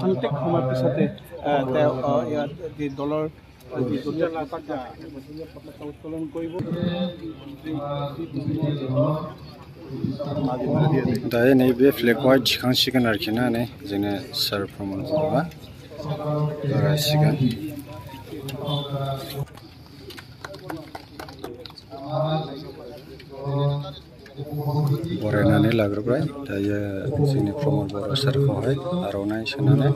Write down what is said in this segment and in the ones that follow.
খন্তেক সময়ৰ পিছতে দলৰ উত্তোলন কৰিব दायो नैबे फ्लेगखौहाय थिखांसिगोन आरोखि ना नै जोंना सार प्रमद बर'आ बारासिगोन बरायनानै लाग्रोबाय दायो जोंनि प्रमद बर' सारखौहाय आर'नाइ सोनानै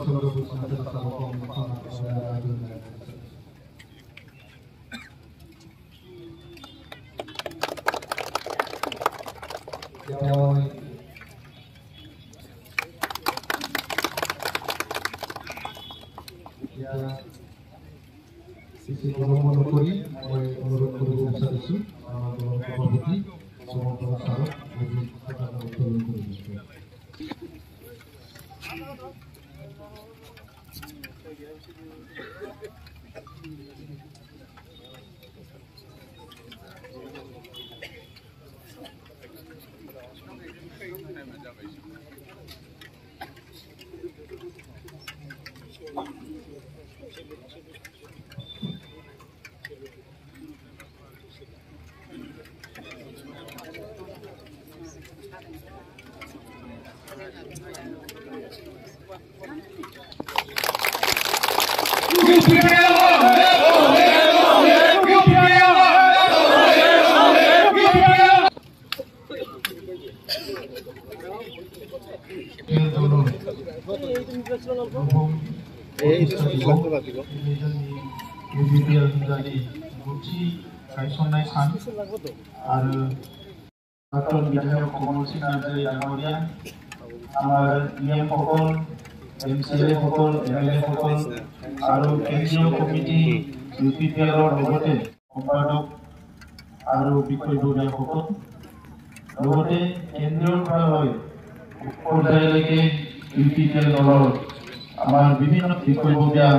আমাৰ বিভিন্ন বিষয়ববীয়া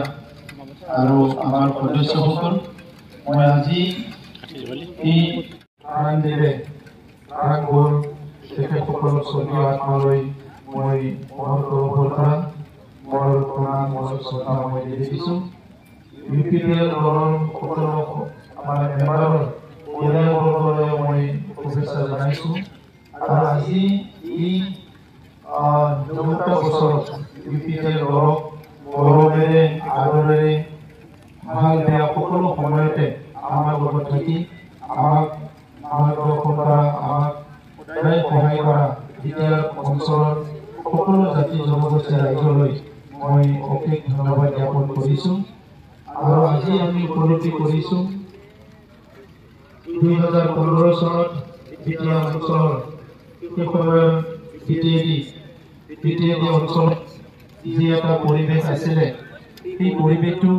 আৰু আমাৰ সদস্যসকল মই আজি এই আনন্দৰে আগৰ তেখেতসকলৰ স্বৰ্গীয় আত্মালৈ মই মনৰ গৌৰৱৰ পৰা মোৰ প্ৰণাম মোৰ শ্ৰদ্ধা মই দিছোঁ ইউপিপিএল দলৰ সকলো আমাৰ মেম্বাৰৰ পৰিয়ালবৰ্গলৈ মই শুভেচ্ছা জনাইছোঁ আৰু আজি এই ৯টা বছৰত ইউপিপিএল দলক গৌৰৱেৰে আদৰেৰে ভাল বেয়া সকলো সময়তে আমাৰ লগত থাকি আমাক মাৰ্গদৰ্শন কৰা আমাক সদায় সহায় কৰা এতিয়া অঞ্চলৰ সকলো জাতি জনগোষ্ঠী ৰাইজলৈ মই অশেষ ধন্যবাদ জ্ঞাপন কৰিছোঁ আৰু আজি আমি উপলব্ধি কৰিছোঁ ২০১৫ চনত যেতিয়া অঞ্চলৰ সেই সময়ৰ পিটিএডি অঞ্চলত যি এটা পৰিৱেশ আছিলে সেই পৰিৱেশটো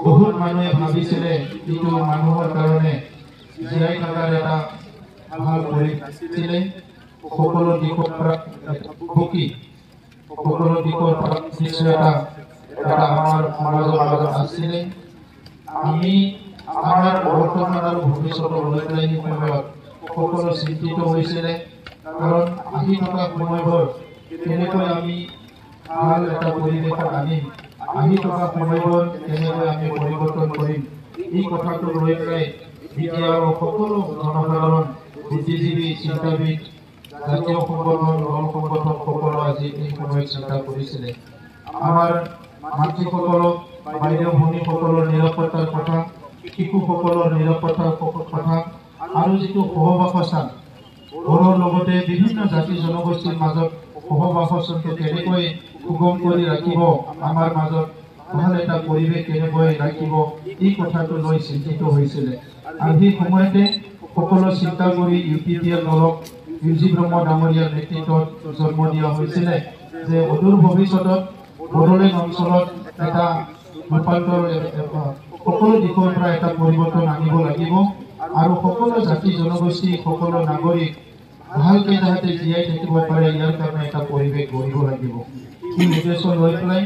বহুত মানুহে ভাবিছিলে যিটো মানুহৰ কাৰণে জীয়াই থকাৰ এটা ভাল পৰিৱেশ আছিলে সকলো দিশৰ পৰা ভুকি সকলো দিশৰ পৰা এটা আমাৰ সমাজৰ মাজত আছিলে আমি আমাৰ বৰ্তমান আৰু ভৱিষ্যতলৈ সেই সময়ত সকলো চিন্তিত হৈছিলে কাৰণ আহি থকা সময়বোৰ কেনেকৈ আমি ভাল এটা পৰিৱেশত আনিম আহি থকা সময়বোৰ কেনেকৈ আমি পৰিৱৰ্তন কৰিম এই কথাটো লৈ পেলাই এতিয়া সকলো জনসাধাৰণ বুদ্ধিজীৱী চিন্তাবিদ জাতীয় সংগঠন দল সংগঠন সকলো আজি এই সময়ত চিন্তা কৰিছিলে আমাৰ মাতৃসকলক বাইদেউ ভনীসকলৰ নিৰাপত্তাৰ কথা শিশুসকলৰ নিৰাপত্তাৰ কথা আৰু যিটো সহবাসস্থান ঘৰৰ লগতে বিভিন্ন জাতি জনগোষ্ঠীৰ মাজত সহবাসস্থানটো কেনেকৈ সুগম কৰি ৰাখিব আমাৰ মাজত ভাল এটা পৰিৱেশ কেনেকৈ ৰাখিব এই কথাটো লৈ চিন্তিত হৈছিলে আৰু সেই সময়তে সকলো চিন্তা কৰি UPPL দলক ইউজি ব্ৰহ্ম ডাঙৰীয়াৰ নেতৃত্বত জন্ম দিয়া হৈছিলে যে অদূৰ ভৱিষ্যতত বড়োলেণ্ড অঞ্চলত এটা ৰূপান্তৰ সকলো দিশৰ পৰা এটা পৰিৱৰ্তন আনিব লাগিব আৰু সকলো জাতি জনগোষ্ঠী সকলো নাগৰিক ভালকে যাতে জীয়াই থাকিব পাৰে ইয়াৰ কাৰণে এটা পৰিৱেশ গঢ়িব লাগিব এই উদ্দেশ্য লৈ পেলাই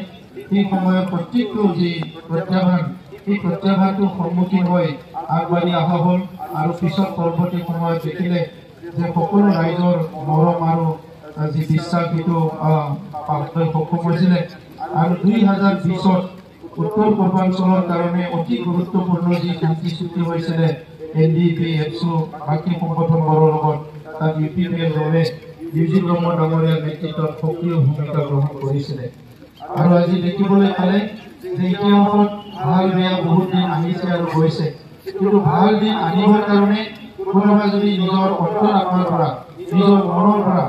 এই সময়ত প্ৰত্যেকটো যি প্ৰত্যাহ্বান এই প্ৰত্যাহ্বানটোৰ সন্মুখীন হৈ আগবাঢ়ি অহা হ'ল আৰু পিছত পৰৱৰ্তী সময়ত দেখিলে যে সকলো ৰাইজৰ মৰম আৰু যি বিশ্বাস সেইটো পাবলৈ সক্ষম হৈছিলে আৰু 2020ত উত্তৰ পূৰ্বাঞ্চলৰ কাৰণে অতি গুৰুত্বপূৰ্ণ যি শান্তি চুক্তি হৈছিলে NDP EPSU বাকী সংগঠনবোৰৰ লগত তাত UPPL দলে ইউজি ব্ৰহ্ম ডাঙৰীয়াৰ নেতৃত্বত সক্ৰিয় ভূমিকা গ্ৰহণ কৰিছিলে আৰু আজি দেখিবলৈ পালে যে ইতিহাসত ভাল বেয়া বহুত দিন আহিছে আৰু গৈছে কিন্তু ভাল দিন আনিবৰ কাৰণে কোনোবা যদি নিজৰ অন্তৰাত্মাৰ পৰা নিজৰ মনৰ পৰা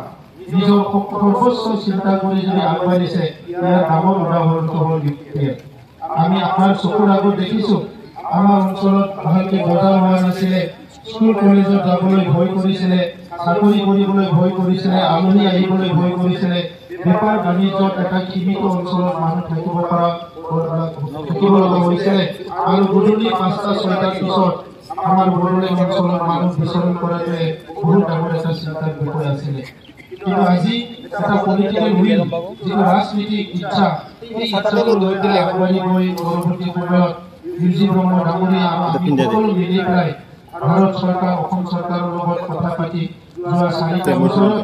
নিজৰ সৰ্বোচ্চ চিন্তা কৰি যদি আগবাঢ়িছে ইয়াৰ ডাঙৰ উদাহৰণটো হ'ল UPPL আমি আমাৰ চকুৰ আগত দেখিছো আমাৰ অঞ্চলত ভালকে বজাৰ হোৱা নাছিলে স্কুল কলেজত যাবলৈ ভয় কৰিছিলে চাকৰি কৰিবলৈ ভয় কৰিছিলে আলহী আহিবলৈ ভয় কৰিছিলে বেপাৰ বাণিজ্যত এটা সীমিত অঞ্চলত মানুহ থাকিব লগা হৈছিলে আৰু গধূলি 5টা-6টাৰ পিছত আমাৰ বড়োলেণ্ড অঞ্চলত মানুহ বিচৰণ কৰাটোৱে বহুত ডাঙৰ এটা চিন্তাৰ বিষয় আছিলে কিন্তু আজি এটা পলিটিকেল উইল যিটো ৰাজনীতিক ইচ্ছা এই ইচ্ছাটো লৈ পেলাই আগবাঢ়ি গৈ পৰৱৰ্তী সময়ত ইউজি ব্ৰহ্ম ডাঙৰীয়া আৰু আমি সকলো মিলি পেলাই ভাৰত চৰকাৰ অসম চৰকাৰৰ লগত কথা পাতি যোৱা 4টা বছৰত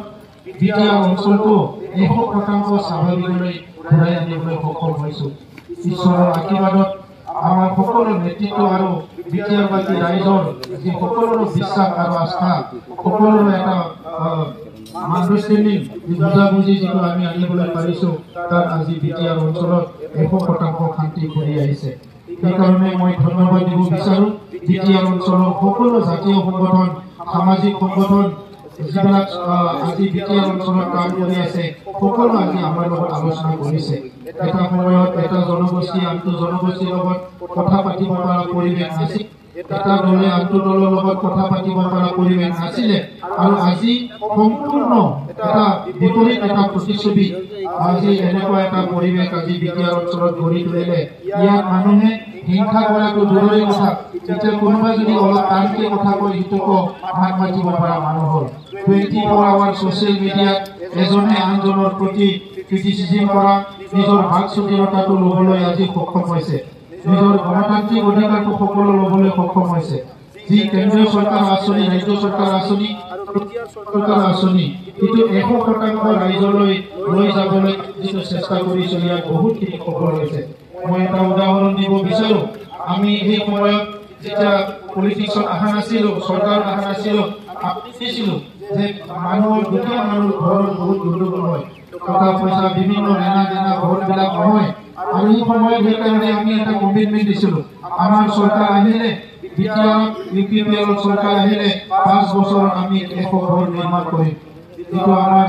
বিটিআৰ অঞ্চলটো 100% স্বাভাৱিকলৈ ঘূৰাই আনিবলৈ সক্ষম হৈছোঁ ঈশ্বৰৰ আশীৰ্বাদত আমাৰ সকলো নেতৃত্ব আৰু বিটিআৰবাসী ৰাইজৰ যি সকলোৰে বিশ্বাস আৰু আস্থা সকলোৰে এটা আণ্ডাৰষ্টেণ্ডিং বুজাবুজি যিটো আমি আনিবলৈ পাৰিছোঁ তাত আজি বিটিআৰ অঞ্চলত 100% শান্তি ঘূৰি আহিছে সেইকাৰণে মই ধন্যবাদ দিব বিচাৰোঁ বিটিআৰ অঞ্চলৰ সকলো জাতীয় সংগঠন সামাজিক সংগঠন যিবিলাক আজি বিটিআৰ অঞ্চলত কাম কৰি আছে সকলো আজি আমাৰ লগত আলোচনা কৰিছে এটা সময়ত এটা জনগোষ্ঠী আনটো জনগোষ্ঠীৰ লগত কথা পাতিব পৰা পৰিৱেশ নাছিল এটা দলে আনটো দলৰ লগত কথা পাতিব পৰা পৰিৱেশ নাছিলে আৰু আজি সম্পূৰ্ণ এটা বিপৰীত এটা প্ৰতিচ্ছবি আজি এনেকুৱা এটা পৰিৱেশ আজি বিটিআৰ অঞ্চলত গঢ়ি তুলিলে ইয়াত মানুহে হিংসা কৰাটো দূৰৰে কথা এতিয়া কোনোবাই যদি অলপ টানকে কথা কয় সিটোকো মাত মাতিব পৰা মানুহ হ'ল 24 আৱাৰ ছ'চিয়েল মিডিয়াত এজনে আনজনৰ প্ৰতি ক্ৰিটিচিজম কৰা নিজৰ ভাগ স্বাধীনতাটো ল'বলৈ আজি সক্ষম হৈছে নিজৰ গণতান্ত্ৰিক অধিকাৰটো সকলো ল'বলৈ সক্ষম হৈছে যি কেন্দ্ৰীয় চৰকাৰ আঁচনি ৰাজ্য চৰকাৰ আঁচনি চৰকাৰ আঁচনি কিন্তু 100% ৰাইজলৈ লৈ যাবলৈ যিটো চেষ্টা কৰিছে ইয়াত বহুতখিনি সফল হৈছে মই এটা উদাহৰণ দিব বিচাৰোঁ আমি এই সময়ত যেতিয়া পলিটিক্সত অহা নাছিলোঁ চৰকাৰ অহা নাছিলোঁ দেখিছিলোঁ যে মানুহৰ দুখীয়া মানুহৰ ঘৰত বহুত গণ্ডগোল হয় টকা পইচা বিভিন্ন লেনা দেনা ঘৰবিলাক নহয় আৰু এই সময়ত সেইকাৰণে আমি এটা কমিটমেণ্ট দিছিলোঁ আমাৰ চৰকাৰ আহিলে বিটিআৰ UPPL চৰকাৰ আহিলে 5 বছৰ আমি 100 ঘৰ নিৰ্মাণ কৰিম যিটো আমাৰ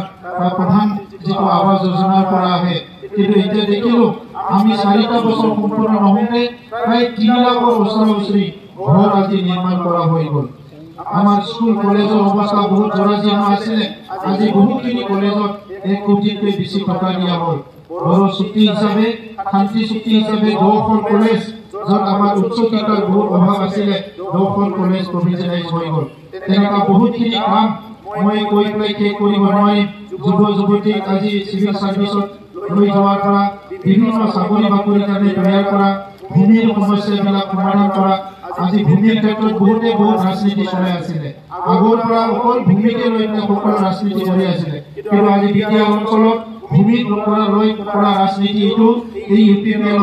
প্ৰধান যিটো আৱাস যোজনাৰ পৰা আহে কিন্তু এতিয়া দেখিলোঁ আমি 4টা বছৰ সম্পূৰ্ণ নহওঁতে প্ৰায় 3 লাখৰ ওচৰা-ওচৰি ঘৰ আজি নিৰ্মাণ কৰা হৈ গ'ল আমাৰ স্কুল কলেজৰ অৱস্থা বহুত জৰাজীৰ্ণ আছিলে আজি বহুতখিনি কলেজত 1 কোটিতকৈ বেছি টকা দিয়া হ'ল বড়ো চুক্তি হিচাপে শান্তি চুক্তি হিচাপে 10খন কলেজ য'ত আমাৰ উচ্চ শিক্ষাৰ বহুত অভাৱ আছিলে 10খন কলেজ প্ৰভিজনাইজ হৈ গ'ল তেনেকুৱা বহুতখিনি কাম মই কৈ পেলাই শেষ কৰিব নোৱাৰিম যুৱতীক আজি চিভিল চাৰ্ভিচত লৈ যোৱাৰ পৰা বিভিন্ন চাকৰি বাকৰিৰ কাৰণে তৈয়াৰ কৰা ভূমিৰ সমস্যাবিলাক সমাধান কৰা আজি ভূমিৰ ক্ষেত্ৰত বহুতে বহুত ৰাজনীতি চলাই আছিলে আগৰ পৰা অকল ভূমিকে লৈ সকলো ৰাজনীতি কৰি আছিলে কিন্তু আজি বিটিআৰ অঞ্চলত ভূমিক লৈ কৰা ৰাজনীতি এইটো এই UPPL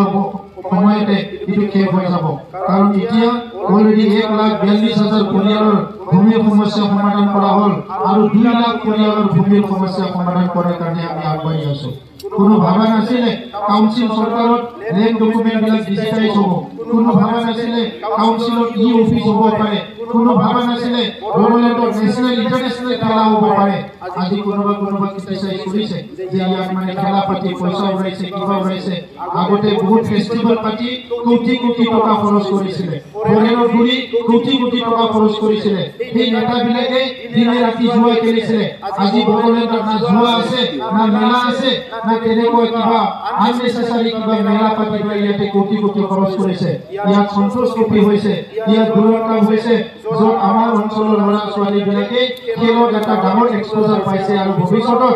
সময়তে এইটো শেষ হৈ যাব কাৰণ এতিয়া অলৰেডি 1,42,000 পৰিয়ালৰ ভূমিৰ সমস্যা সমাধান কৰা হ'ল আৰু 2 লাখ পৰিয়ালৰ ভূমিৰ সমস্যা সমাধান কৰাৰ কাৰণে আমি আগবাঢ়ি আছোঁ কোনো ভাবা নাছিলে কাউন্সিল চৰকাৰত লেণ্ড ডকুমেণ্টবিলাক ডিজিটাইজ হ'ব কোনো ভাবা নাছিলে কাউন্সিলত ই অফিস হ'ব পাৰে, কোনো ভাবা নাছিলে বড়োলেণ্ডৰ নেশ্যনেল ইণ্টাৰনেশ্যনেল খেলা হ'ব পাৰে। আজি কোনোবা ক্ৰিটিচাইজ কৰিছে যে ইয়াত মানে খেলা পাতি পইচা উৰাইছে, কিবা উৰাইছে। আগতে বহুত ফেষ্টিভেল পাতি কোটি কোটি টকা খৰচ কৰিছিলে, ফৰেনৰ ঘূৰি কোটি কোটি টকা খৰচ কৰিছিলে। সেই নেতাবিলাকে দিনে ৰাতি জুৱা খেলিছিলে। আজি বড়োলেণ্ডত না জুৱা আছে, না মেলা আছে, না তেনেকুৱা কিবা আননেচেচাৰী কিবা মেলা পাতি পেলাই ইয়াতে কোটি কোটি খৰচ কৰিছে। ইয়াত সন্তোষ ট্ৰফি হৈছে, ইয়াত দুৰ্গা কাপ হৈছে, য'ত আমাৰ অঞ্চলৰ ল'ৰা ছোৱালীবিলাকে খেলত এটা ডাঙৰ এক্সপ'জাৰ পাইছে আৰু ভৱিষ্যতত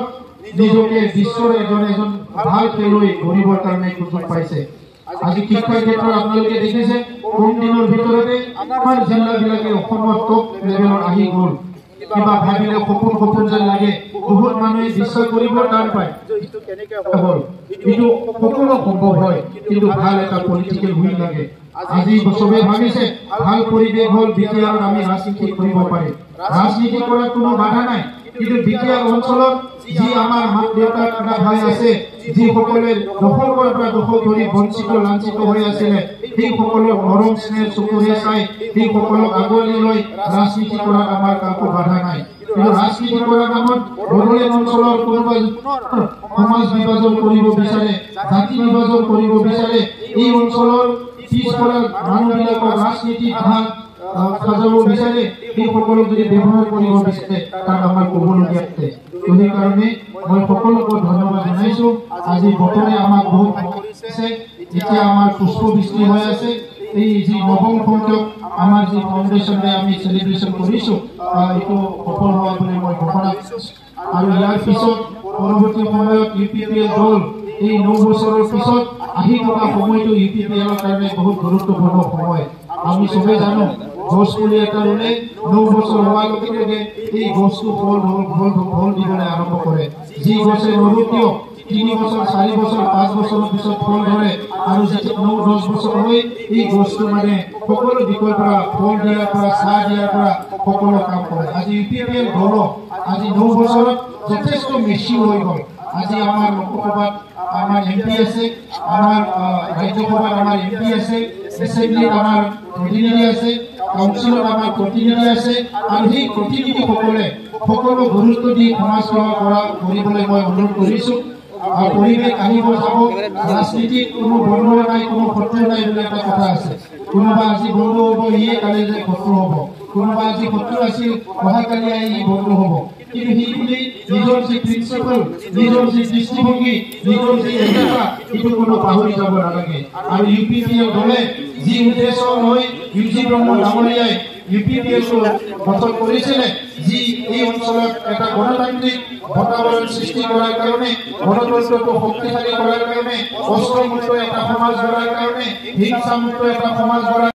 নিজকে বিশ্বৰ এজন ভাল খেলুৱৈ গঢ়িবৰ কাৰণে সুযোগ পাইছে। আজি শিক্ষাৰ ক্ষেত্ৰত আপোনালোকে দেখিছে কম দিনৰ ভিতৰতে আমাৰ জিলাবিলাকে অসমৰ টপ লেভেলত আহি গ'ল। কিবা ভাবিলে সপোন যেন লাগে, বহুত মানুহে বিশ্বাস কৰিব টান পায় হ'ল। কিন্তু সকলো সম্ভৱ হয়, কিন্তু ভাল এটা পলিটিকেল উইল লাগে। আজি চবে ভাবিছে ভাল পৰিৱেশ হ'ল বিটিআৰত আমি ৰাজনীতি কৰিব পাৰিম। ৰাজনীতি কৰাৰ কোনো বাধা নাই, কিন্তু বিটিআৰ অঞ্চলত যি আমাৰ মাক দেউতাক ভাই আছে, যিসকলে দখল কৰাৰ পৰা দখল কৰি বঞ্চিত লাঞ্চিত হৈ আছিলে, সেইসকলক মৰম স্নেহ চকুৰে চাই সেইসকলক আগুৱাই লৈ ৰাজনীতি কৰাৰ আমাৰ কাকো বাধা নাই। কিন্তু ৰাজনীতি কৰাৰ নামত বড়োলেণ্ড অঞ্চলৰ কোনোবাই সমাজ বিভাজন কৰিব বিচাৰে, জাতি বিভাজন কৰিব বিচাৰে, এই অঞ্চলৰ পিছপৰা মানুহবিলাকক ৰাজনীতিত ভাগ সজাব বিচাৰে, সেইসকলক যদি ব্যৱহাৰ কৰিব বিচাৰে তাক আমাৰ ক'বলগীয়া আছে। সেইকাৰণে মই সকলোকে ধন্যবাদ জনাইছো। আজি বতৰে আমাক বহুত কৰিছে, এতিয়া আমাৰ পুষ্পবৃষ্টি হৈ আছে। এই যি নৱম সংখ্যক আমাৰ যি ফাউণ্ডেশ্যনে আমি চেলিব্ৰেশ্যন কৰিছো, এইটো সফল হোৱা বুলি মই ঘোষণা কৰিছো। আৰু ইয়াৰ পিছত পৰৱৰ্তী সময়ত UPPL দল এই 9 বছৰৰ পিছত আহি থকা সময়টো UPPLৰ কাৰণে বহুত গুৰুত্বপূৰ্ণ সময়। আমি চবে জানো গছ পুলি এটা ৰুলে 9 বছৰ হোৱাৰ লগে লগে এই গছটো ফল দিবলৈ আৰম্ভ কৰে। যি গছে নৰু কিয় 3 বছৰ 4 বছৰ 5 বছৰৰ পিছত ফল ধৰে, আৰু যেতিয়া 9-10 বছৰ হয় এই গছটো মানে সকলো দিশৰ পৰা ফল দিয়াৰ পৰা চাহ দিয়াৰ পৰা সকলো কাম কৰে। আজি UPPL দল আজি 9 বছৰত যথেষ্ট মেচিউৰ হৈ গ'ল। আজি আমাৰ লোকসভাত আমাৰ MP আছে, আমাৰ ৰাজ্যসভাত আমাৰ MP আছে, এছেম্বলিত আমাৰ প্ৰতিনিধি আছে, কাউন্সিলত আমাৰ প্ৰতিনিধি আছে, আৰু সেই প্ৰতিনিধিসকলে সকলো গুৰুত্ব দি সমাজ সেৱা কৰিবলৈ মই অনুৰোধ কৰিছো। পৰিৱেশ আহিব যাব, ৰাজনীতিত কোনো বন্ধু নাই, কোনো শত্ৰু নাই বুলি এটা কথা আছে। কোনোবা আজি বন্ধু হ'ব, ইয়ে কালি যে শত্ৰু হ'ব, কোনোবা আজি শত্ৰু আছিল অহাকালি আহি ই বন্ধু হ'ব। কিন্তু সি বুলি নিজৰ যি প্ৰিন্সিপল, নিজৰ যি দৃষ্টিভংগী, নিজৰ যি এজেণ্ডা, সেইটো কোনো পাহৰি যাব নালাগে। আৰু UPPL দলে যি উদ্দেশ্য লৈ UG ব্ৰহ্ম ডাঙৰীয়াই UPPLটো গঠন কৰিছিলে, যি এই অঞ্চলত এটা গণতান্ত্ৰিক বাতাবৰণ সৃষ্টি কৰাৰ কাৰণে, গণতন্ত্ৰটো শক্তিশালী কৰাৰ কাৰণে, অস্ত্ৰমুক্ত এটা সমাজ গঢ়াৰ কাৰণে, হিংসামুক্ত এটা সমাজ গঢ়াৰ